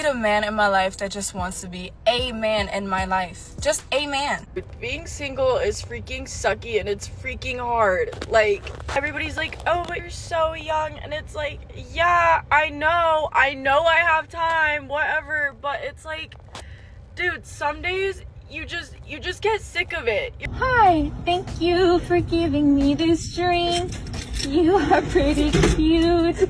need a man in my life that just wants to be a man in my life. Just a man. Being single is freaking sucky and it's freaking hard. Like, everybody's like, oh, but you're so young. And it's like, yeah, I know I have time, whatever. But it's like, dude, some days you just get sick of it. Hi, thank you for giving me this drink. You are pretty cute.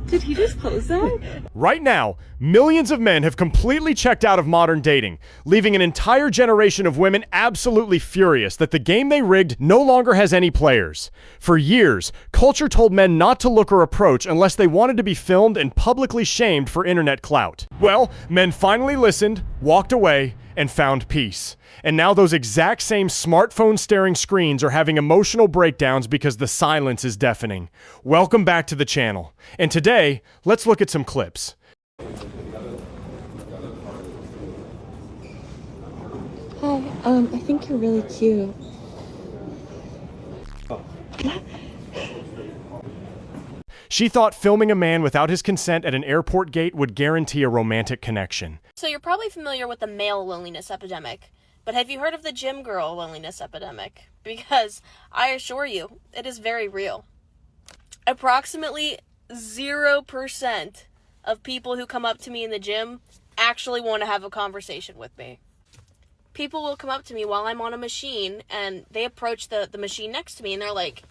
Did he just close that? Right now, millions of men have completely checked out of modern dating, leaving an entire generation of women absolutely furious that the game they rigged no longer has any players. For years, culture told men not to look or approach unless they wanted to be filmed and publicly shamed for internet clout. Well, men finally listened, walked away, and found peace. And now those exact same smartphone staring screens are having emotional breakdowns because the silence is deafening. Welcome back to the channel. And today, let's look at some clips. Hi, I think you're really cute. She thought filming a man without his consent at an airport gate would guarantee a romantic connection. So you're probably familiar with the male loneliness epidemic, but have you heard of the gym girl loneliness epidemic? Because I assure you, it is very real. Approximately 0% of people who come up to me in the gym actually want to have a conversation with me. People will come up to me while I'm on a machine, and they approach the machine next to me, and they're like,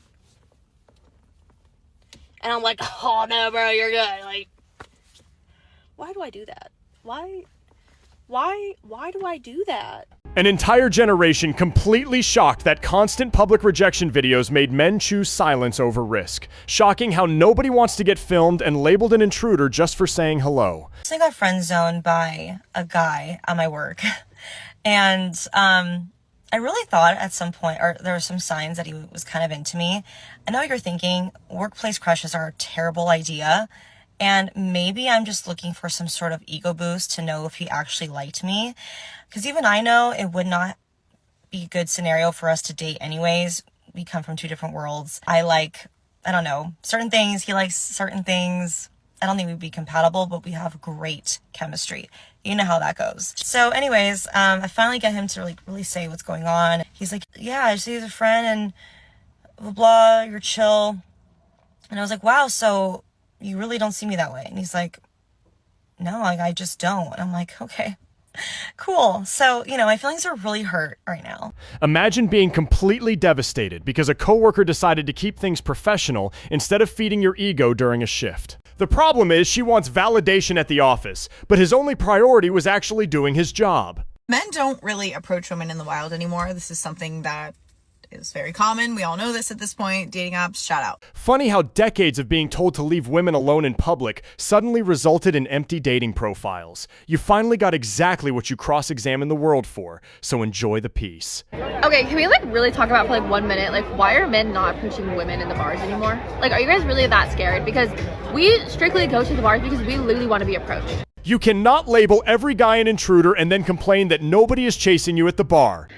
and I'm like, oh no, bro, you're good. Like, why do I do that? Why do I do that? An entire generation completely shocked that constant public rejection videos made men choose silence over risk. Shocking how nobody wants to get filmed and labeled an intruder just for saying hello. So I got friend zoned by a guy at my work. And I really thought at some point, or there were some signs that he was kind of into me. I know you're thinking workplace crushes are a terrible idea. And maybe I'm just looking for some sort of ego boost to know if he actually liked me. Because even I know it would not be a good scenario for us to date anyways. We come from two different worlds. I don't know, certain things. He likes certain things. I don't think we'd be compatible, but we have great chemistry. You know how that goes. So anyways, I finally get him to really say what's going on. He's like, yeah, I see he's a friend and blah, blah, you're chill. And I was like, wow, so you really don't see me that way? And he's like, no, I just don't. And I'm like, okay, cool. So, my feelings are really hurt right now. Imagine being completely devastated because a coworker decided to keep things professional instead of feeding your ego during a shift. The problem is she wants validation at the office, but his only priority was actually doing his job. Men don't really approach women in the wild anymore. This is something that is very common. We all know this at this point. Dating apps, shout out. Funny how decades of being told to leave women alone in public suddenly resulted in empty dating profiles. You finally got exactly what you cross-examined the world for, so enjoy the peace. Okay, can we really talk about for 1 minute, why are men not approaching women in the bars anymore? Are you guys really that scared? Because we strictly go to the bars because we literally want to be approached. You cannot label every guy an intruder and then complain that nobody is chasing you at the bar.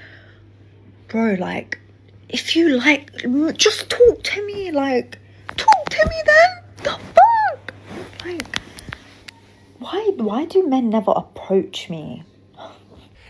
Bro, if you just talk to me, talk to me then. The fuck? Why do men never approach me?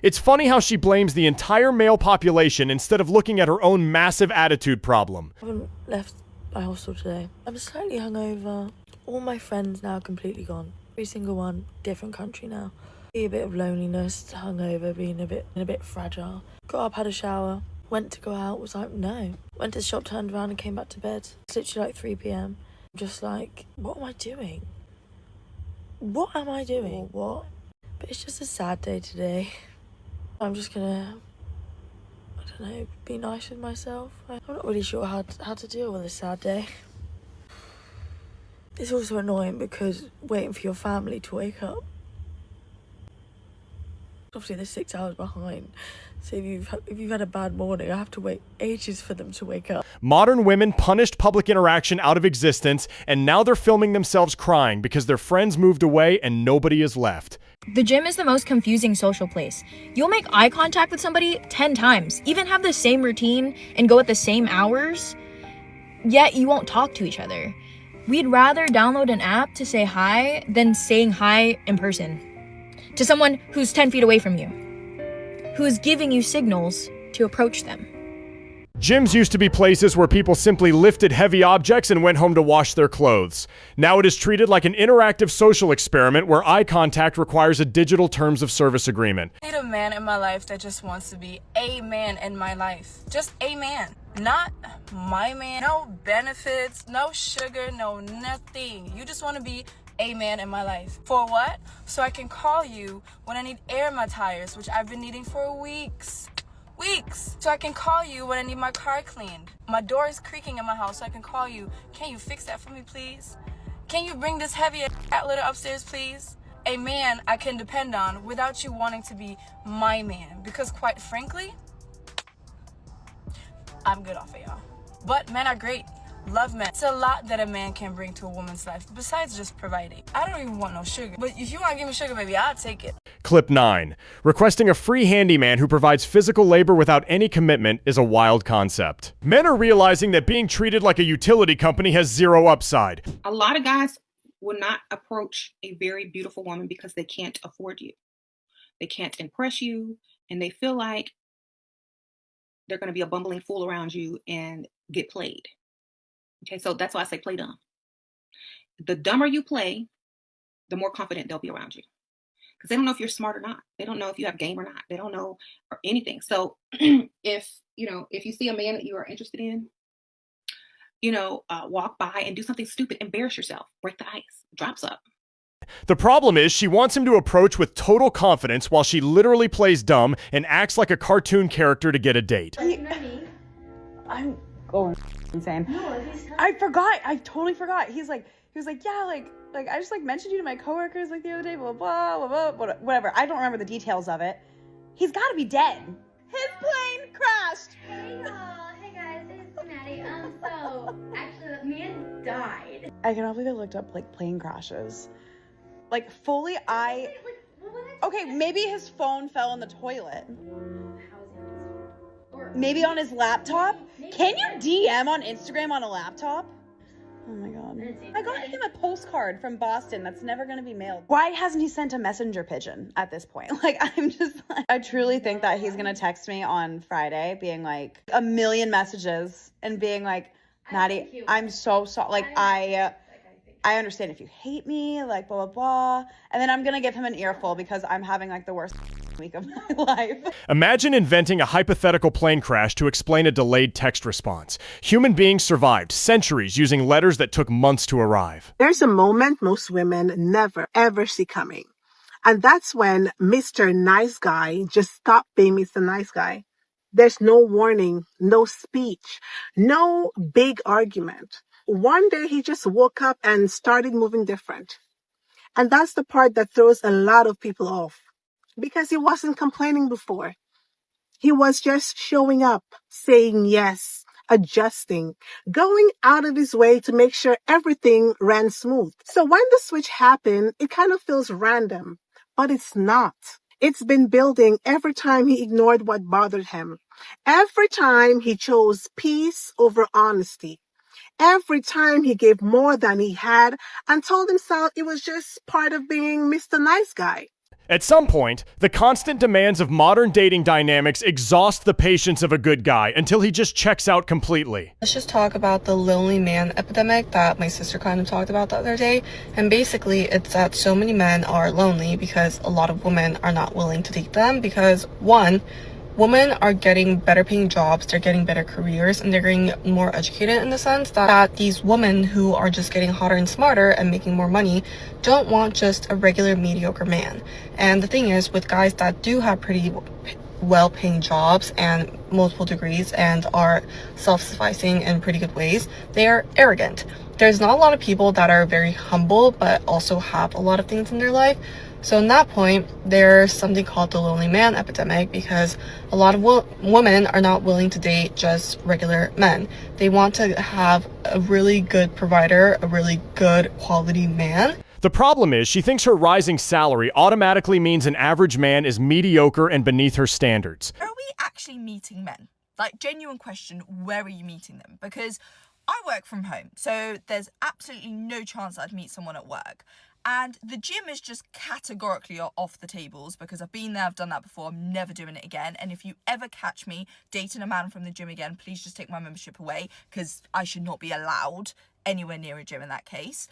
It's funny how she blames the entire male population instead of looking at her own massive attitude problem. I haven't left my hostel today. I'm slightly hungover. All my friends now completely gone. Every single one, different country now. A bit of loneliness, hungover, being a bit fragile. Got up, had a shower. Went to go out, was like, no. Went to the shop, turned around and came back to bed. It's literally 3 p.m. Just what am I doing? What am I doing? What? But it's just a sad day today. I'm just gonna, be nice with myself. I'm not really sure how to deal with a sad day. It's also annoying because waiting for your family to wake up. Obviously they're 6 hours behind. So if you've had a bad morning, I have to wait ages for them to wake up. Modern women punished public interaction out of existence, and now they're filming themselves crying because their friends moved away and nobody is left. The gym is the most confusing social place. You'll make eye contact with somebody 10 times, even have the same routine and go at the same hours, yet you won't talk to each other. We'd rather download an app to say hi than saying hi in person to someone who's 10 feet away from you, who is giving you signals to approach them. Gyms used to be places where people simply lifted heavy objects and went home to wash their clothes. Now it is treated like an interactive social experiment where eye contact requires a digital terms of service agreement. I need a man in my life that just wants to be a man in my life. Just a man. Not my man. No benefits, no sugar, no nothing. You just want to be a man in my life. For what? So I can call you when I need air in my tires, which I've been needing for weeks. So I can call you when I need my car cleaned. My door is creaking in my house, so I can call you. Can you fix that for me, please? Can you bring this heavy cat litter upstairs, please? A man I can depend on without you wanting to be my man. Because quite frankly, I'm good off of y'all. But men are great. Love men. It's a lot that a man can bring to a woman's life besides just providing. I don't even want no sugar. But if you want to give me sugar, baby, I'll take it. Clip 9. Requesting a free handyman who provides physical labor without any commitment is a wild concept. Men are realizing that being treated like a utility company has zero upside. A lot of guys will not approach a very beautiful woman because they can't afford you. They can't impress you, and they feel like they're going to be a bumbling fool around you and get played. Okay, so that's why I say play dumb. The dumber you play, the more confident they'll be around you. Because they don't know if you're smart or not. They don't know if you have game or not. They don't know or anything. So if you see a man that you are interested in, walk by and do something stupid, embarrass yourself, break the ice, drops up. The problem is she wants him to approach with total confidence while she literally plays dumb and acts like a cartoon character to get a date. I'm going insane. I forgot. I totally forgot. He was like, yeah, like I just mentioned you to my coworkers the other day, blah, blah, blah, blah, whatever. I don't remember the details of it. He's got to be dead. His plane crashed. Hey y'all. Hey guys, it's Maddie. So actually the man died. I cannot believe I looked up plane crashes. Fully, okay, maybe his phone fell in the toilet. Maybe on his laptop? Can you DM on Instagram on a laptop? Oh my god. I got him a postcard from Boston that's never gonna be mailed. Why hasn't he sent a messenger pigeon at this point? I truly think that he's gonna text me on Friday being a million messages and being Maddie, I'm so sorry. I understand if you hate me, blah, blah, blah. And then I'm going to give him an earful because I'm having the worst week of my life. Imagine inventing a hypothetical plane crash to explain a delayed text response. Human beings survived centuries using letters that took months to arrive. There's a moment most women never, ever see coming. And that's when Mr. Nice Guy just stopped being Mr. Nice Guy. There's no warning, no speech, no big argument. One day he just woke up and started moving different. And that's the part that throws a lot of people off. Because he wasn't complaining before. He was just showing up, saying yes, adjusting, going out of his way to make sure everything ran smooth. So when the switch happened, it kind of feels random, but it's not. It's been building every time he ignored what bothered him. Every time he chose peace over honesty. Every time he gave more than he had and told himself it was just part of being Mr. Nice Guy. At some point, the constant demands of modern dating dynamics exhaust the patience of a good guy until he just checks out completely. Let's just talk about the lonely man epidemic that my sister kind of talked about the other day. And basically, it's that so many men are lonely because a lot of women are not willing to date them because, one, women are getting better paying jobs, they're getting better careers, and they're getting more educated in the sense that these women who are just getting hotter and smarter and making more money don't want just a regular mediocre man. And the thing is, with guys that do have pretty well-paying jobs and multiple degrees and are self-sufficing in pretty good ways, they are arrogant. There's not a lot of people that are very humble but also have a lot of things in their life. So in that point, there's something called the lonely man epidemic because a lot of women are not willing to date just regular men. They want to have a really good provider, a really good quality man. The problem is she thinks her rising salary automatically means an average man is mediocre and beneath her standards. Are we actually meeting men? Genuine question, where are you meeting them? Because I work from home, so there's absolutely no chance I'd meet someone at work. And the gym is just categorically off the tables because I've been there, I've done that before, I'm never doing it again. And if you ever catch me dating a man from the gym again, please just take my membership away because I should not be allowed anywhere near a gym in that case.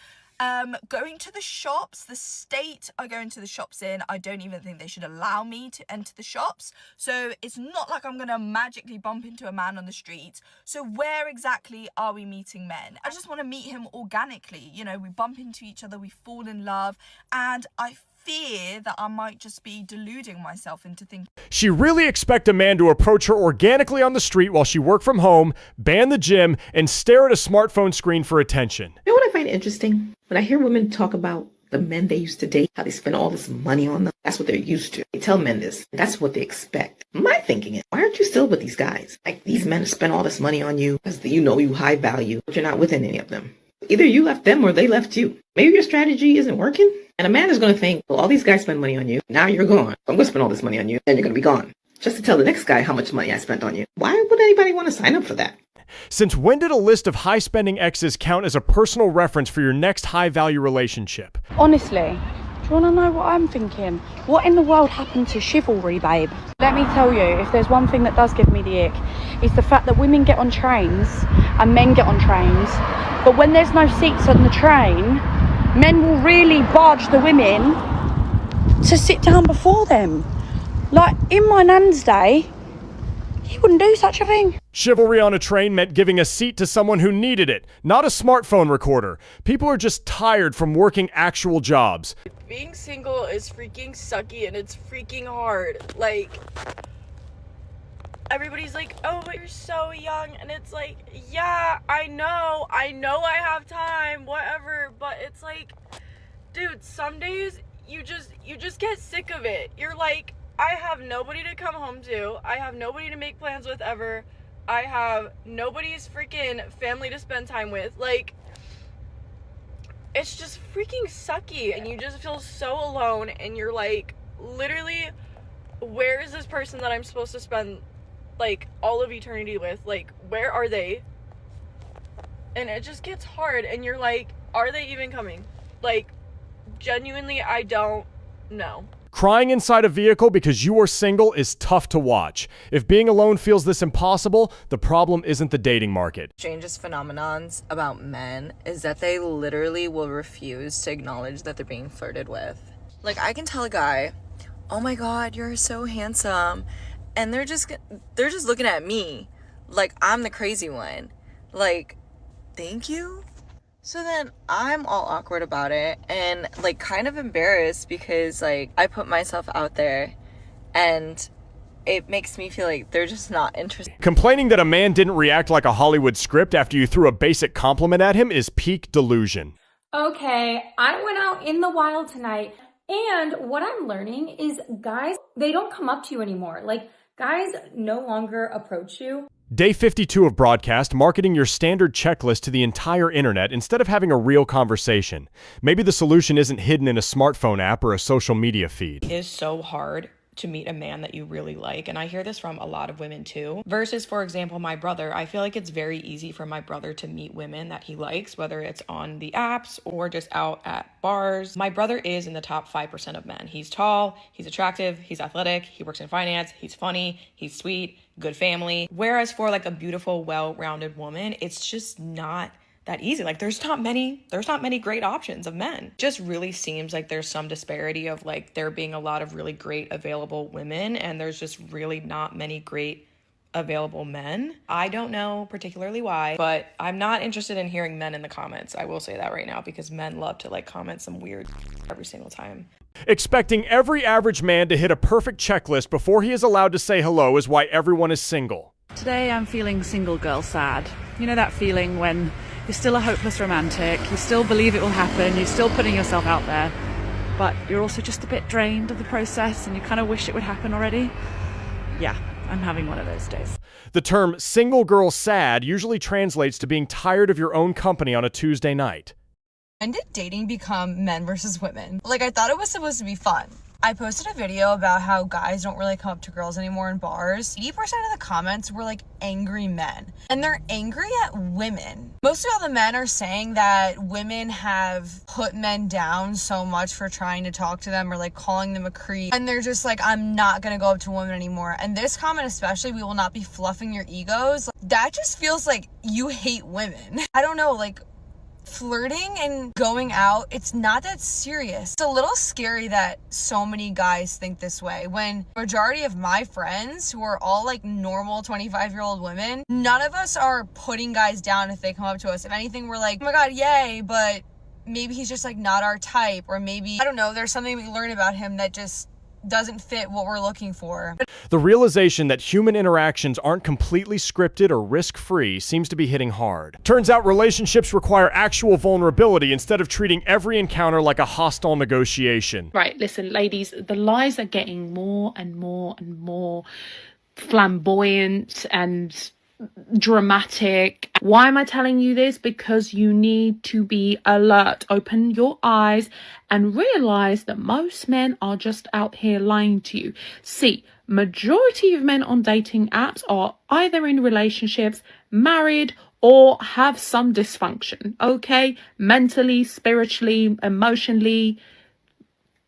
Going to the shops, the state I go into the shops in, I don't even think they should allow me to enter the shops. So it's not like I'm gonna magically bump into a man on the street. So where exactly are we meeting men? I just want to meet him organically. You know, we bump into each other, we fall in love, and I fear that I might just be deluding myself into thinking. She really expects a man to approach her organically on the street while she worked from home, ban the gym, and stare at a smartphone screen for attention. You know what I find interesting? When I hear women talk about the men they used to date, how they spend all this money on them, that's what they're used to. They tell men this, that's what they expect. My thinking is, why aren't you still with these guys? Like, these men spend all this money on you because you know you high value, but you're not with any of them. Either you left them or they left you. Maybe your strategy isn't working. And a man is going to think, well, all these guys spend money on you. Now you're gone. I'm going to spend all this money on you. Then you're going to be gone. Just to tell the next guy how much money I spent on you. Why would anybody want to sign up for that? Since when did a list of high-spending exes count as a personal reference for your next high-value relationship? Honestly, do you want to know what I'm thinking? What in the world happened to chivalry, babe? Let me tell you, if there's one thing that does give me the ick, it's the fact that women get on trains and men get on trains, but when there's no seats on the train, men will really barge the women to sit down before them. Like, in my nan's day, he wouldn't do such a thing. Chivalry on a train meant giving a seat to someone who needed it, not a smartphone recorder. People are just tired from working actual jobs. Being single is freaking sucky and it's freaking hard. Like, everybody's like, oh, but you're so young. And it's like, yeah, I know I have time, whatever. But it's like, dude, some days you just get sick of it. You're like, I have nobody to come home to. I have nobody to make plans with ever. I have nobody's freaking family to spend time with. Like, it's just freaking sucky. And you just feel so alone. And you're like, literally, where is this person that I'm supposed to spend, like, all of eternity with? Like, where are they? And it just gets hard. And you're like, are they even coming? Like, genuinely, I don't know. Crying inside a vehicle because you are single is tough to watch. If being alone feels this impossible, the problem isn't the dating market. Strangest phenomenons about men is that they literally will refuse to acknowledge that they're being flirted with. Like, I can tell a guy, oh my god, you're so handsome, and they're just looking at me like I'm the crazy one. Like, thank you? So then I'm all awkward about it and, like, kind of embarrassed because, like, I put myself out there and it makes me feel like they're just not interested. Complaining that a man didn't react like a Hollywood script after you threw a basic compliment at him is peak delusion. Okay, I went out in the wild tonight, and what I'm learning is guys, they don't come up to you anymore. Like, guys no longer approach you. Day 52 of broadcast, marketing your standard checklist to the entire internet instead of having a real conversation. Maybe the solution isn't hidden in a smartphone app or a social media feed. It is so hard to meet a man that you really like, and I hear this from a lot of women too. Versus, for example, my brother. I feel like it's very easy for my brother to meet women that he likes, whether it's on the apps or just out at bars. My brother is in the top 5% of men. He's tall, he's attractive, he's athletic, he works in finance, he's funny, he's sweet, good family. Whereas for, like, a beautiful, well-rounded woman, it's just not that easy. Like, there's not many great options of men. Just really seems like there's some disparity of, like, there being a lot of really great available women and there's just really not many great available men. I don't know particularly why, but I'm not interested in hearing men in the comments. I will say that right now, because men love to, like, comment some weird every single time. Expecting every average man to hit a perfect checklist before he is allowed to say hello is why everyone is single. Today I'm feeling single girl sad. You know that feeling when you're still a hopeless romantic, you still believe it will happen, you're still putting yourself out there, but you're also just a bit drained of the process and you kind of wish it would happen already? Yeah, I'm having one of those days. The term single girl sad usually translates to being tired of your own company on a Tuesday night. When did dating become men versus women? Like, I thought it was supposed to be fun. I posted a video about how guys don't really come up to girls anymore in bars. 80% of the comments were like angry men, and they're angry at women. Most of all the men are saying that women have put men down so much for trying to talk to them or like calling them a creep, and they're just like, I'm not gonna go up to women anymore. And this comment especially, we will not be fluffing your egos, that just feels like you hate women. I don't know, like, flirting and going out, it's not that serious. It's a little scary that so many guys think this way, when majority of my friends, who are all like normal 25-year-old women, none of us are putting guys down if they come up to us. If anything, we're like, oh my god, yay, but maybe he's just like not our type, or maybe, I don't know, there's something we learn about him that just doesn't fit what we're looking for. The realization that human interactions aren't completely scripted or risk-free seems to be hitting hard. Turns out relationships require actual vulnerability instead of treating every encounter like a hostile negotiation. Right, listen, ladies, the lies are getting more and more and more flamboyant and dramatic. Why am I telling you this? Because you need to be alert. Open your eyes and realize that most men are just out here lying to you. See, majority of men on dating apps are either in relationships, married, or have some dysfunction, okay? Mentally, spiritually, emotionally,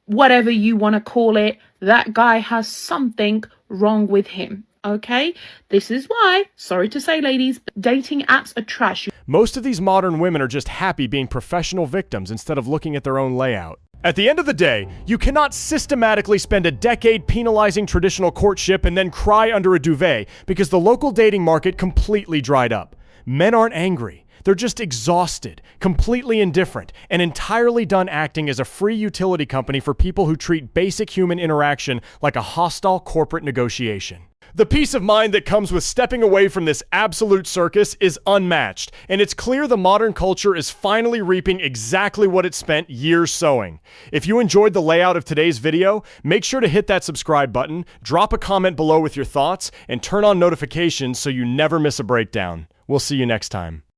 whatever you want to call it, that guy has something wrong with him. Okay, this is why, sorry to say, ladies, dating apps are trash. Most of these modern women are just happy being professional victims instead of looking at their own layout. At the end of the day, you cannot systematically spend a decade penalizing traditional courtship and then cry under a duvet because the local dating market completely dried up. Men aren't angry. They're just exhausted, completely indifferent, and entirely done acting as a free utility company for people who treat basic human interaction like a hostile corporate negotiation. The peace of mind that comes with stepping away from this absolute circus is unmatched, and it's clear the modern culture is finally reaping exactly what it spent years sowing. If you enjoyed the layout of today's video, make sure to hit that subscribe button, drop a comment below with your thoughts, and turn on notifications so you never miss a breakdown. We'll see you next time.